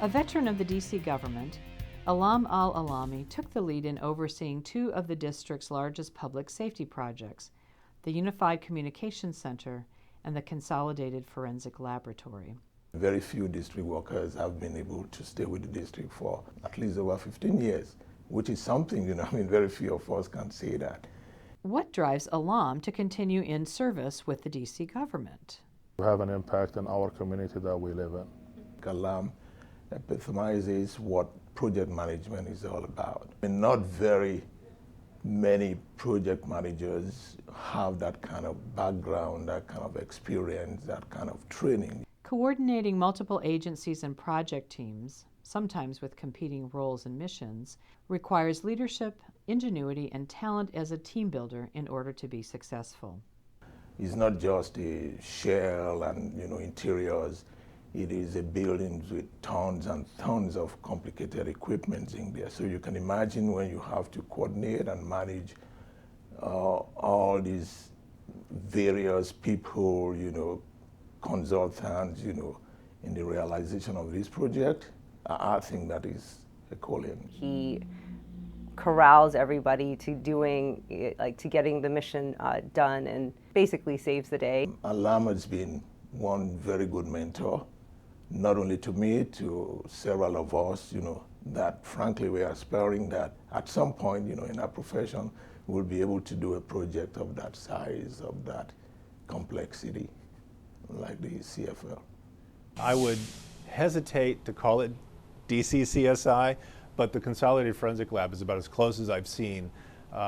A veteran of the DC government, Allam al-Alami took the lead in overseeing two of the district's largest public safety projects, the Unified Communications Center and the Consolidated Forensic Laboratory. Very few district workers have been able to stay with the district for at least over 15 years, which is something, very few of us can say that. What drives Allam to continue in service with the DC government? We have an impact in our community that we live in. Allam epitomizes what project management is all about. Not very many project managers have that kind of background, that kind of experience, that kind of training. Coordinating multiple agencies and project teams, sometimes with competing roles and missions, requires leadership, ingenuity, and talent as a team builder in order to be successful. It's not just a shell and interiors. It is a building with tons and tons of complicated equipment in there. So you can imagine when you have to coordinate and manage all these various people, consultants, in the realization of this project. I think that is a calling. He corrals everybody to getting the mission done and basically saves the day. Allam has been one very good mentor, not only to me, to several of us, that frankly we are aspiring that at some point, in our profession, we'll be able to do a project of that size, of that complexity, like the CFL. I would hesitate to call it DCCSI, but the Consolidated Forensic Lab is about as close as I've seen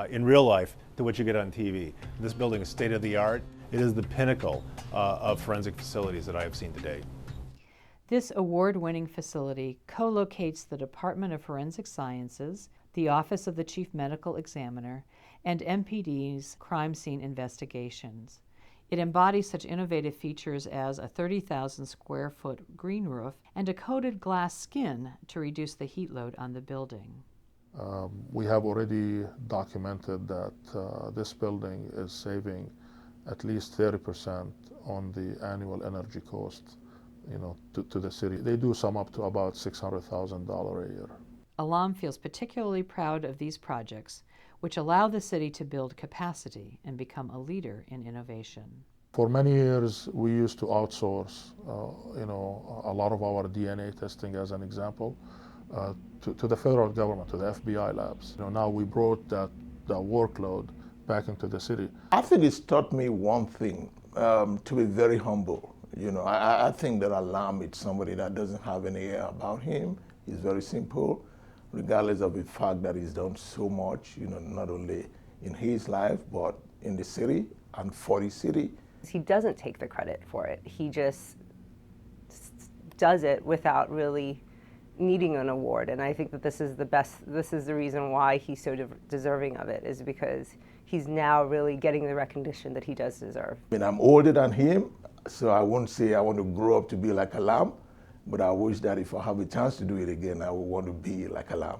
in real life to what you get on TV. This building is state of the art. It is the pinnacle of forensic facilities that I have seen to date. This award-winning facility co-locates the Department of Forensic Sciences, the Office of the Chief Medical Examiner, and MPD's crime scene investigations. It embodies such innovative features as a 30,000 square foot green roof and a coated glass skin to reduce the heat load on the building. We have already documented that this building is saving at least 30% on the annual energy cost, to the city. They do sum up to about $600,000 a year. Allam feels particularly proud of these projects, which allow the city to build capacity and become a leader in innovation. For many years, we used to outsource, a lot of our DNA testing, as an example, to the federal government, to the FBI labs. Now we brought that workload back into the city. I think it's taught me one thing, to be very humble. I think that Allam is somebody that doesn't have any air about him. He's very simple, regardless of the fact that he's done so much, not only in his life, but in the city and for the city. He doesn't take the credit for it. He just does it without really needing an award. And I think that this is the reason why he's so deserving of it, is because he's now really getting the recognition that he does deserve. I'm older than him, so I won't say I want to grow up to be like Allam, but I wish that if I have a chance to do it again, I would want to be like Allam.